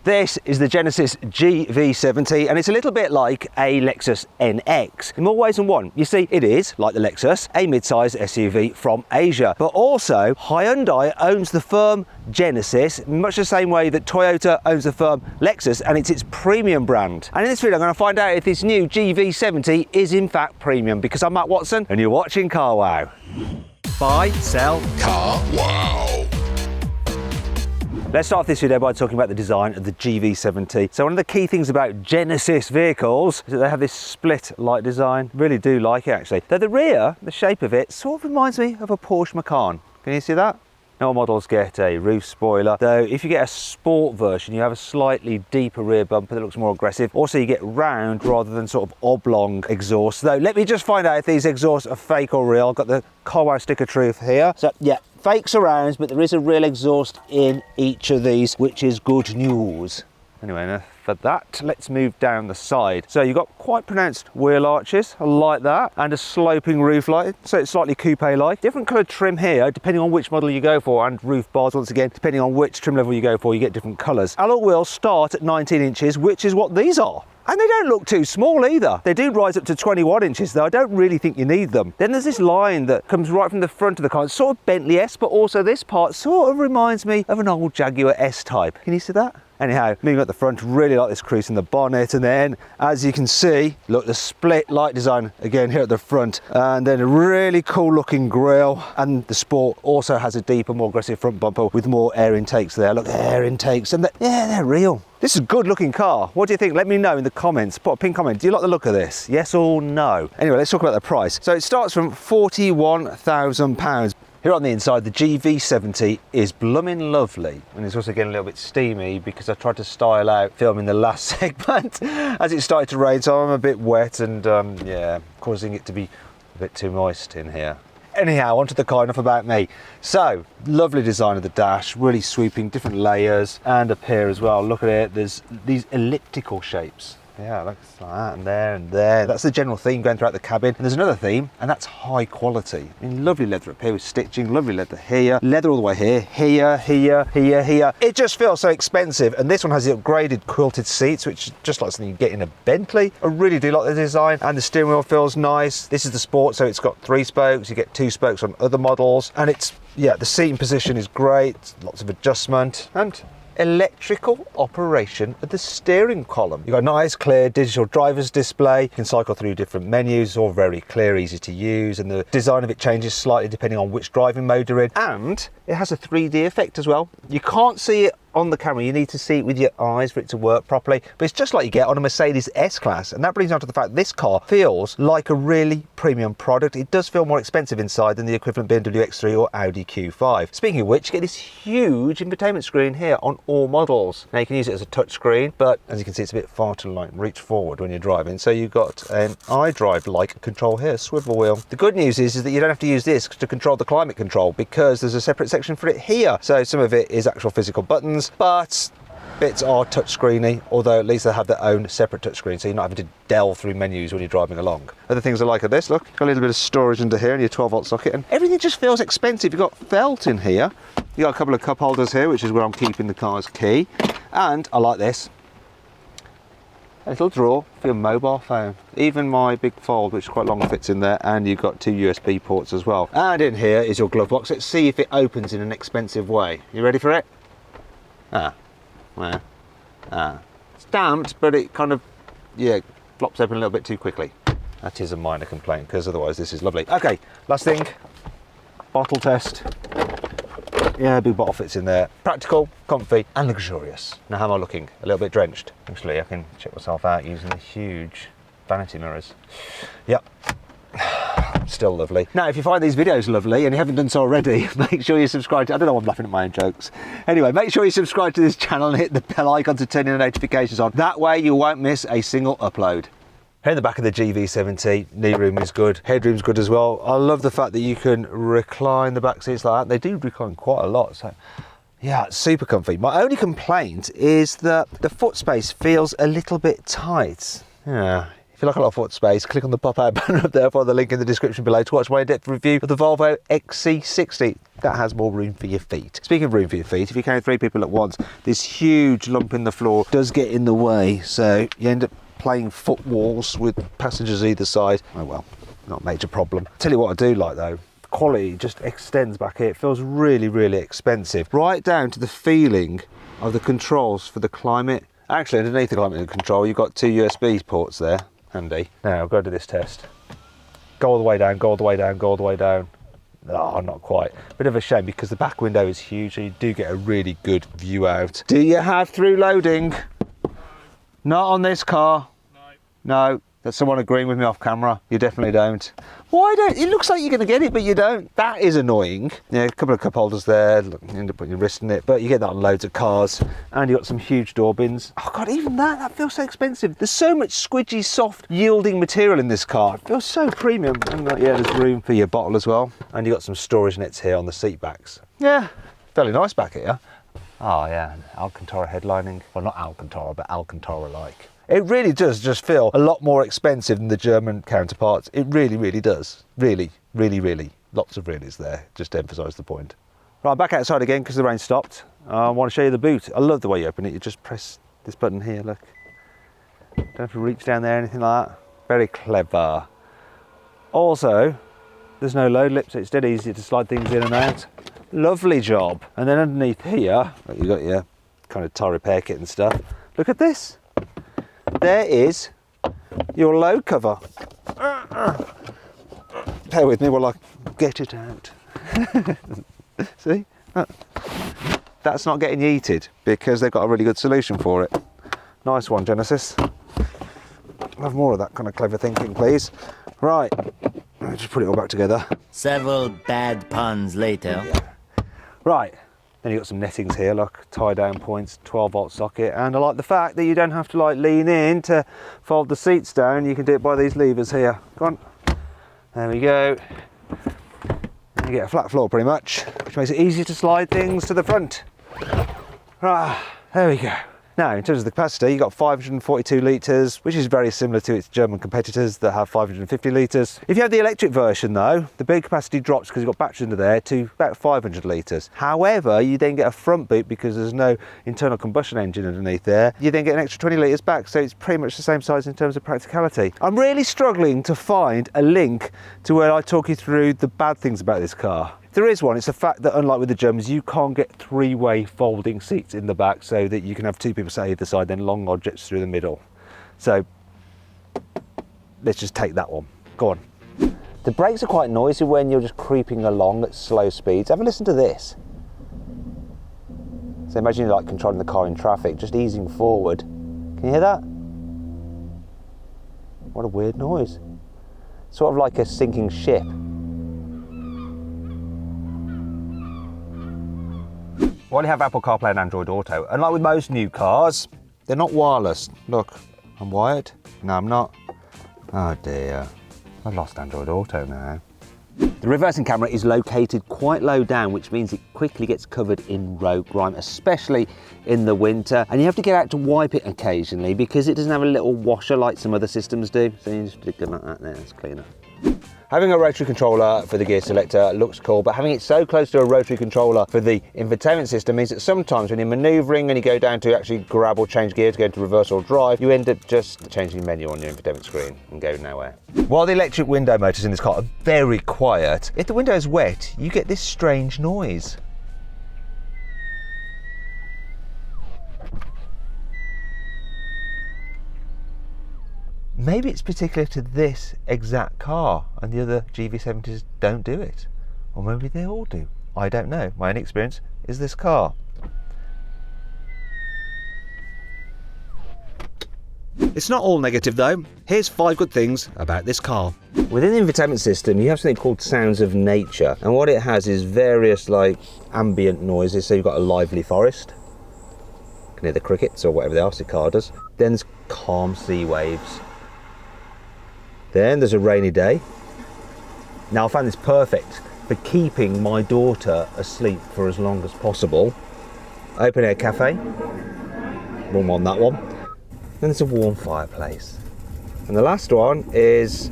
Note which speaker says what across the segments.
Speaker 1: This is the Genesis GV70 and it's a little bit like a Lexus NX in more ways than one. You see, it is, like the Lexus, a mid-size SUV from Asia, but also Hyundai owns the firm Genesis, much the same way that Toyota owns the firm Lexus, and it's its premium brand. And in this video I'm going to find out if this new GV70 is in fact premium, because I'm Matt Watson and you're watching Car Wow. Buy, sell, Car Wow. Let's start off this video by talking about the design of the GV70. So one of the key things about Genesis vehicles is that they have this split light design. Really do like it actually. Though the rear, the shape of it, sort of reminds me of a Porsche Macan. Can you see that? All models get a roof spoiler, though if you get a sport version you have a slightly deeper rear bumper that looks more aggressive. Also you get round rather than sort of oblong exhaust. Though let me just find out if these exhausts are fake or real. I've got the Car Wow sticker truth here. So yeah, fake surrounds, but there is a real exhaust in each of these, which is good news. Anyway, enough for that. Let's move down the side. So you've got quite pronounced wheel arches, I like that, and a sloping roof light, so it's slightly coupe-like. Different coloured trim here, depending on which model you go for, and roof bars, once again, depending on which trim level you go for, you get different colours. Alloy wheels start at 19 inches, which is what these are. And they don't look too small either. They do rise up to 21 inches though. I don't really think you need them. Then there's this line that comes right from the front of the car. It's sort of Bentley-esque, but also this part sort of reminds me of an old Jaguar S-Type. Can you see that? Anyhow, moving at the front, really like this crease in the bonnet, and then as you can see, look, the split light design again here at the front, and then a really cool looking grille, and the Sport also has a deeper, more aggressive front bumper with more air intakes there. Look, air intakes, and yeah, they're real. This is a good looking car. What do you think? Let me know in the comments. Put a pin comment. Do you like the look of this? Yes or no? Anyway, let's talk about the price. So it starts from £41,000. Here on the inside, the GV70 is blooming lovely, and it's also getting a little bit steamy because I tried to style out filming the last segment as it started to rain, so I'm a bit wet and yeah, causing it to be a bit too moist in here. Anyhow, onto the car, enough about me. So, lovely design of the dash, really sweeping, different layers, and up here as well, look at it, there's these elliptical shapes. Yeah, looks like that, and there and there. That's the general theme going throughout the cabin. And there's another theme, and that's high quality. I mean, lovely leather up here with stitching, lovely leather here, leather all the way here, here, here, here, here. It just feels so expensive. And this one has the upgraded quilted seats, which is just like something you get in a Bentley. I really do like the design, and the steering wheel feels nice. This is the Sport, so it's got 3 spokes. You get 2 spokes on other models, and it's, yeah, the seating position is great. Lots of adjustment, and electrical operation of the steering column. You've got a nice clear digital driver's display. You can cycle through different menus, all very clear, easy to use, and the design of it changes slightly depending on which driving mode you're in. And it has a 3D effect as well. You can't see it on the camera, you need to see it with your eyes for it to work properly, but it's just like you get on a Mercedes S-Class, and that brings on to the fact this car feels like a really premium product. It does feel more expensive inside than the equivalent BMW X3 or Audi Q5. Speaking of which, you get this huge infotainment screen here on all models. Now you can use it as a touch screen, but as you can see it's a bit far to like reach forward when you're driving, so you've got an iDrive-like control here, swivel wheel. The good news is that you don't have to use this to control the climate control, because there's a separate section for it here. So some of it is actual physical buttons, but bits are touchscreeny, although at least they have their own separate touchscreen, so you're not having to delve through menus when you're driving along. Other things I like are this, look, got a little bit of storage under here and your 12-volt socket, and everything just feels expensive. You've got felt in here, you've got a couple of cup holders here, which is where I'm keeping the car's key, and I like this, a little drawer for your mobile phone. Even my big Fold, which is quite long, fits in there, and you've got 2 USB ports as well. And in here is your glove box. Let's see if it opens in an expensive way. You ready for it? It's damped, but it kind of, yeah, flops open a little bit too quickly. That is a minor complaint, because otherwise this is lovely. Okay, last thing, bottle test. Yeah, big bottle fits in there. Practical, comfy, and luxurious. Now how am I looking? A little bit drenched. Actually, I can check myself out using the huge vanity mirrors. Yep. Still lovely. Now, if you find these videos lovely and you haven't done so already, make sure you subscribe to, I don't know why I'm laughing at my own jokes. Anyway, make sure you subscribe to this channel and hit the bell icon to turn your notifications on. That way you won't miss a single upload. Here in the back of the GV70, knee room is good, headroom's good as well. I love the fact that you can recline the back seats like that. They do recline quite a lot, so yeah, it's super comfy. My only complaint is that the foot space feels a little bit tight. Yeah. If you like a lot of foot space, click on the pop-out banner up there, follow the link in the description below to watch my in-depth review of the Volvo XC60. That has more room for your feet. Speaking of room for your feet, if you carry 3 people at once, this huge lump in the floor does get in the way, so you end up playing foot walls with passengers either side. Oh well, not a major problem. Tell you what I do like though, quality just extends back here. It feels really, really expensive. Right down to the feeling of the controls for the climate. Actually, underneath the climate control, you've got 2 USB ports there, handy. Now, I'll go do this test. Go all the way down, go all the way down, go all the way down. Oh, not quite. Bit of a shame because the back window is huge, so you do get a really good view out. Do you have through loading? Not on this car. No. That's someone agreeing with me off camera. You definitely don't. Why don't? It looks like you're going to get it, but you don't. That is annoying. Yeah, a couple of cup holders there. Look, you end up putting your wrist in it, but you get that on loads of cars. And you got some huge door bins. Oh God, even that feels so expensive. There's so much squidgy, soft, yielding material in this car. It feels so premium. And yeah, there's room for your bottle as well. And you got some storage nets here on the seat backs. Yeah, fairly nice back here. Oh yeah, Alcantara headlining. Well, not Alcantara, but Alcantara-like. It really does just feel a lot more expensive than the German counterparts. It really, really does. Really, really, really. Lots of reallys there, just to emphasise the point. Right, back outside again because the rain stopped. I want to show you the boot. I love the way you open it. You just press this button here, look. Don't have to reach down there, anything like that. Very clever. Also, there's no load lip, so it's dead easy to slide things in and out. Lovely job. And then underneath here, you've got your kind of tyre repair kit and stuff. Look at this. There is your load cover. Bear with me while I get it out. See? That's not getting yeeted because they've got a really good solution for it. Nice one, Genesis. Have more of that kind of clever thinking, please. Right, I'll just put it all back together.
Speaker 2: Several bad puns later.
Speaker 1: Yeah. Right. Then you've got some nettings here, look, tie down points, 12-volt socket, and I like the fact that you don't have to like lean in to fold the seats down. You can do it by these levers here. Go on. There we go. And you get a flat floor pretty much, which makes it easier to slide things to the front. Right, there we go. Now, in terms of the capacity, you've got 542 litres, which is very similar to its German competitors that have 550 litres. If you have the electric version though, the boot capacity drops because you've got batteries under there to about 500 litres. However, you then get a front boot because there's no internal combustion engine underneath there. You then get an extra 20 litres back, so it's pretty much the same size in terms of practicality. I'm really struggling to find a link to where I talk you through the bad things about this car. There is one. It's the fact that unlike with the Germans, you can't get 3-way folding seats in the back so that you can have 2 people sat either side, then long objects through the middle. So let's just take that one. Go on. The brakes are quite noisy when you're just creeping along at slow speeds. Have a listen to this. So imagine you're like controlling the car in traffic, just easing forward. Can you hear that? What a weird noise. Sort of like a sinking ship. While you have Apple CarPlay and Android Auto, unlike with most new cars, they're not wireless. Look, I'm wired. No, I'm not. Oh dear, I've lost Android Auto now. The reversing camera is located quite low down, which means it quickly gets covered in road grime, especially in the winter. And you have to get out to wipe it occasionally because it doesn't have a little washer like some other systems do. So you just stick it like that there, it's cleaner. Having a rotary controller for the gear selector looks cool, but having it so close to a rotary controller for the infotainment system means that sometimes when you're manoeuvring and you go down to actually grab or change gear to go into reverse or drive, you end up just changing the menu on your infotainment screen and go nowhere. While the electric window motors in this car are very quiet, if the window is wet, you get this strange noise. Maybe it's particular to this exact car and the other GV70s don't do it. Or maybe they all do. I don't know. My only experience is this car. It's not all negative though. Here's 5 good things about this car. Within the infotainment system, you have something called sounds of nature. And what it has is various like ambient noises. So you've got a lively forest. You can hear the crickets or whatever the else the car does. Then there's calm sea waves. Then there's a rainy day. Now I found this perfect for keeping my daughter asleep for as long as possible. Open air cafe. Wrong one, that one. Then there's a warm fireplace. And the last one is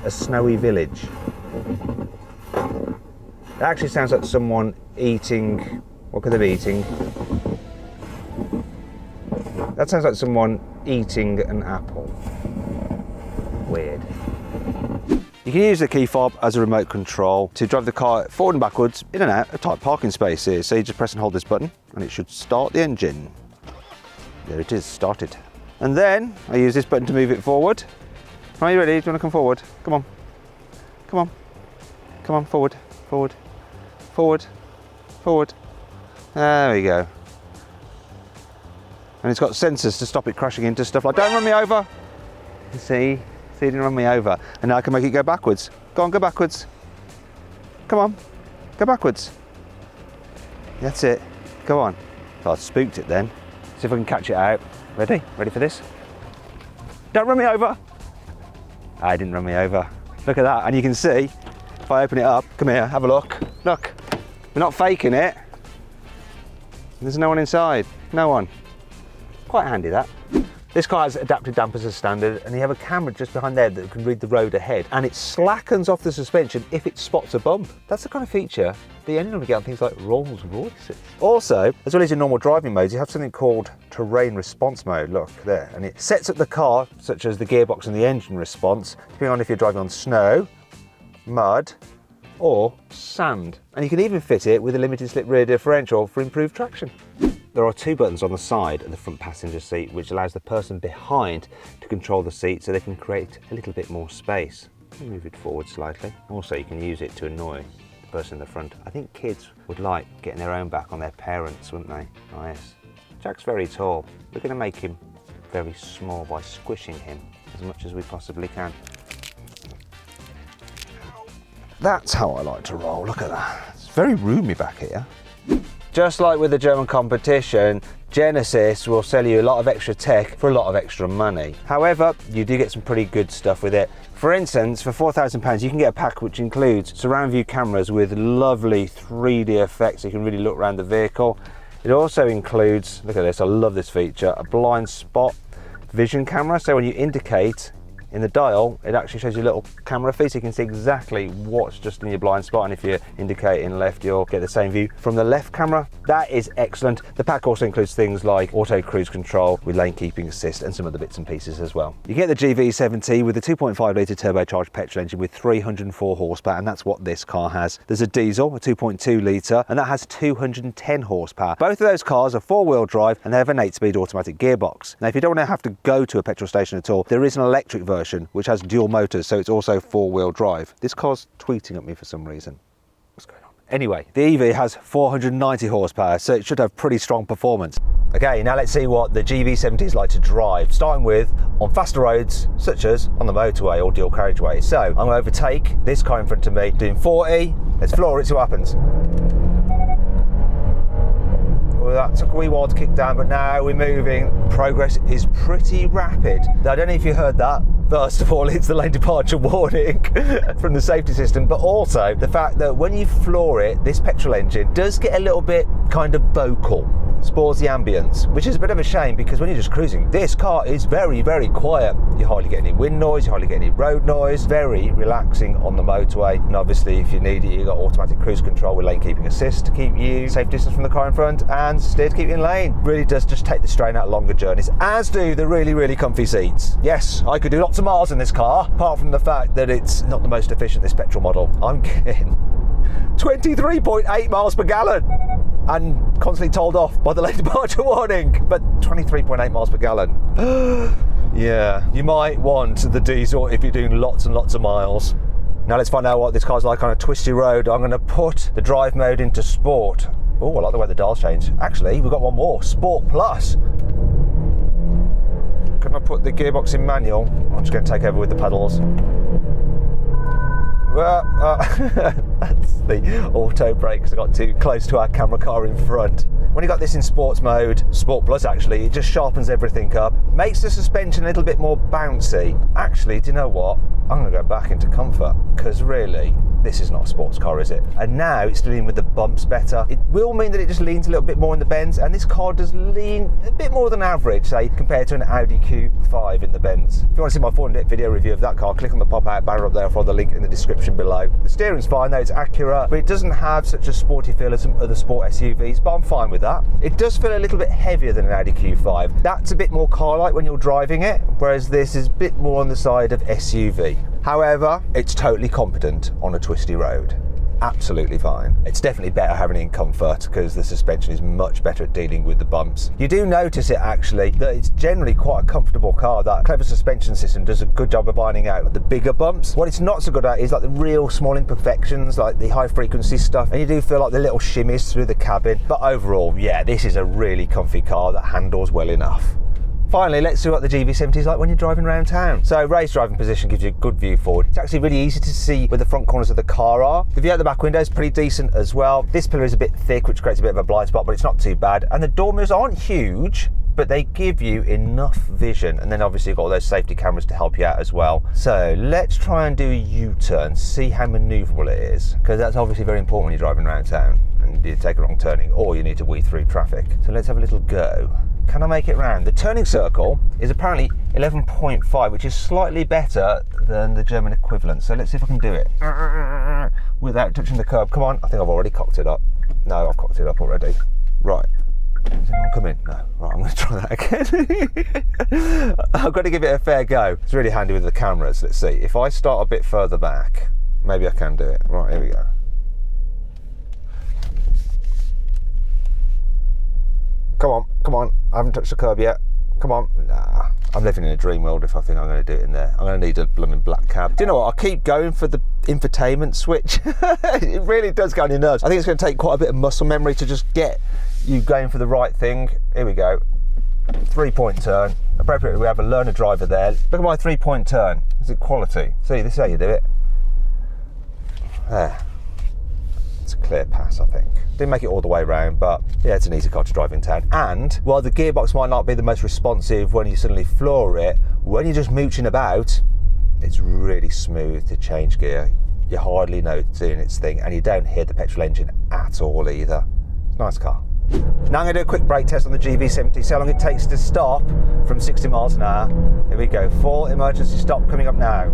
Speaker 1: a snowy village. It actually sounds like someone eating, what could they be eating? That sounds like someone eating an apple. Weird. You can use the key fob as a remote control to drive the car forward and backwards, in and out of tight parking spaces. So you just press and hold this button and it should start the engine. There it is, started. And then I use this button to move it forward. Are you ready? Do you want to come forward? Come on. Come on. Come on, forward, forward, forward, forward. There we go. And it's got sensors to stop it crashing into stuff like, don't run me over. See, it didn't run me over. And now I can make it go backwards. Go on, go backwards. Come on, go backwards. That's it, go on. So I spooked it then. See if I can catch it out. Ready? Ready for this? Don't run me over. I didn't run me over. Look at that, and you can see, if I open it up, come here, have a look. Look, we're not faking it. There's no one inside, no one. Quite handy that. This car has adaptive dampers as standard, and you have a camera just behind there that can read the road ahead, and it slackens off the suspension if it spots a bump. That's the kind of feature that you only normally get on things like Rolls Royces. Also, as well as your normal driving modes, you have something called terrain response mode. Look there, and it sets up the car, such as the gearbox and the engine response, depending on if you're driving on snow, mud, or sand. And you can even fit it with a limited slip rear differential for improved traction. There are two buttons on the side of the front passenger seat which allows the person behind to control the seat so they can create a little bit more space. Move it forward slightly. Also, you can use it to annoy the person in the front. I think kids would like getting their own back on their parents, wouldn't they? Oh yes. Jack's very tall. We're going to make him very small by squishing him as much as we possibly can. That's how I like to roll. Look at that. It's very roomy back here. Just like with the German competition, Genesis will sell you a lot of extra tech for a lot of extra money. However, you do get some pretty good stuff with it. For instance, for £4,000 you can get a pack which includes surround view cameras with lovely 3D effects so you can really look around the vehicle. It also includes, look at this, I love this feature, a blind spot vision camera, so when you indicate in the dial, it actually shows you a little camera feed so you can see exactly what's just in your blind spot, and if you're indicating left, you'll get the same view from the left camera. That is excellent. The pack also includes things like auto cruise control with lane keeping assist and some other bits and pieces as well. You get the GV70 with a 2.5 litre turbocharged petrol engine with 304 horsepower, and that's what this car has. There's a diesel, a 2.2 litre, and that has 210 horsepower. Both of those cars are four-wheel drive and they have an 8-speed automatic gearbox. Now, if you don't want to have to go to a petrol station at all, there is an electric version which has dual motors, so it's also four-wheel drive. This car's tweeting at me for some reason. What's going on? Anyway, the EV has 490 horsepower, so it should have pretty strong performance. Okay, now let's see what the GV70 is like to drive, starting with on faster roads, such as on the motorway or dual carriageway. So I'm going to overtake this car in front of me, doing 40. Let's floor it, see what happens. Well, that took a wee while to kick down, but now we're moving. Progress is pretty rapid. Now, I don't know if you heard that. First of all, it's the lane departure warning from the safety system, but also the fact that when you floor it, this petrol engine does get a little bit kind of vocal. Spoils the ambience, which is a bit of a shame because when you're just cruising, this car is very, very quiet. You hardly get any wind noise, you hardly get any road noise. Very relaxing on the motorway. And obviously, if you need it, you've got automatic cruise control with lane keeping assist to keep you safe distance from the car in front and steer to keep you in lane. Really does just take the strain out of longer journeys, as do the really, really comfy seats. Yes, I could do lots of miles in this car, apart from the fact that it's not the most efficient, this petrol model. I'm getting 23.8 miles per gallon. And constantly told off by the lane departure warning, but 23.8 miles per gallon. Yeah, you might want the diesel if you're doing lots and lots of miles. Now let's find out what this car's like on a twisty road. I'm going to put the drive mode into sport. Oh, I like the way the dials change. Actually, we've got one more, Sport Plus. Can I put the gearbox in manual? I'm just going to take over with the pedals. That's the auto brakes. I got too close to our camera car in front. When you got this in sports mode, Sport Plus actually, it just sharpens everything up, makes the suspension a little bit more bouncy. Actually, do you know what? I'm going to go back into comfort, because really, this is not a sports car, is it? And now it's dealing with the bumps better. It will mean that it just leans a little bit more in the bends, and this car does lean a bit more than average, say, compared to an Audi Q5 in the bends. If you want to see my full-in-depth video review of that car, click on the pop-out banner up there, for the link in the description below. The steering's fine though, it's accurate, but it doesn't have such a sporty feel as some other sport SUVs, but I'm fine with that. It does feel a little bit heavier than an Audi Q5. That's a bit more car-like when you're driving it, whereas this is a bit more on the side of SUV. However, it's totally competent on a twisty road. Absolutely fine. It's definitely better having it in comfort, because the suspension is much better at dealing with the bumps. You do notice it actually, that it's generally quite a comfortable car. That clever suspension system does a good job of ironing out the bigger bumps. What it's not so good at is like the real small imperfections, like the high frequency stuff, and you do feel like the little shimmies through the cabin. But overall, yeah, this is a really comfy car that handles well enough. Finally, let's see what the GV70 is like when you're driving around town. So raised driving position gives you a good view forward. It's actually really easy to see where the front corners of the car are. The view out the back window is pretty decent as well. This pillar is a bit thick, which creates a bit of a blind spot, but it's not too bad. And the door mirrors aren't huge, but they give you enough vision. And then obviously you've got all those safety cameras to help you out as well. So let's try and do a U-turn, see how manoeuvrable it is, because that's obviously very important when you're driving around town and you take a wrong turning, or you need to weave through traffic. So let's have a little go. Can I make it round? The turning circle is apparently 11.5, which is slightly better than the German equivalent. So let's see if I can do it without touching the curb. Come on, I think I've already cocked it up. No, I've cocked it up already. Right. Is anyone coming? No. Right, I'm going to try that again. I've got to give it a fair go. It's really handy with the cameras. Let's see. If I start a bit further back, maybe I can do it. Right, here we go. Come on, I haven't touched the curb yet. Come on. Nah, I'm living in a dream world if I think I'm going to do it in there. I'm going to need a blooming black cab. Do you know what? I'll keep going for the infotainment switch. It really does get on your nerves. I think it's going to take quite a bit of muscle memory to just get you going for the right thing. Here we go. 3-point turn. Appropriately, we have a learner driver there. Look at my 3-point turn. Is it quality? See, this is how you do it. There. It's a clear pass, I think. Didn't make it all the way around, but yeah, it's an easy car to drive in town. And while the gearbox might not be the most responsive when you suddenly floor it, when you're just mooching about, it's really smooth to change gear. You hardly know it's doing its thing, and you don't hear the petrol engine at all either. It's a nice car. Now I'm going to do a quick brake test on the GV70, see how long it takes to stop from 60 miles an hour. Here we go, full emergency stop coming up now.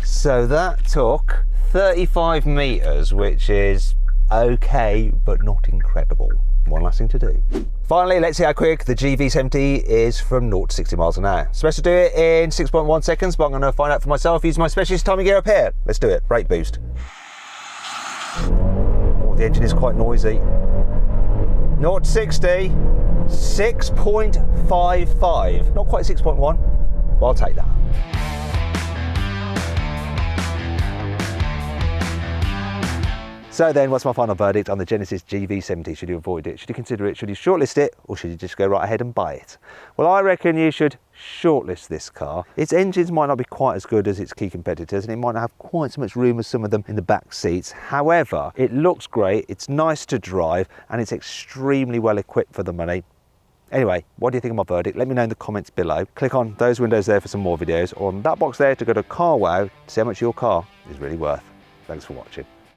Speaker 1: So that took 35 metres, which is okay, but not incredible. One last thing to do. Finally, let's see how quick the GV70 is from 0 to 60 miles an hour. Supposed to do it in 6.1 seconds, but I'm going to find out for myself using my specialist timing gear up here. Let's do it. Brake boost. Oh, the engine is quite noisy. 0 to 60, 6.55. Not quite 6.1, but I'll take that. So then, what's my final verdict on the Genesis GV70? Should you avoid it? Should you consider it? Should you shortlist it? Or should you just go right ahead and buy it? Well, I reckon you should shortlist this car. Its engines might not be quite as good as its key competitors, and it might not have quite so much room as some of them in the back seats. However, it looks great, it's nice to drive, and it's extremely well equipped for the money. Anyway, what do you think of my verdict? Let me know in the comments below. Click on those windows there for some more videos, or on that box there to go to Car Wow to see how much your car is really worth. Thanks for watching.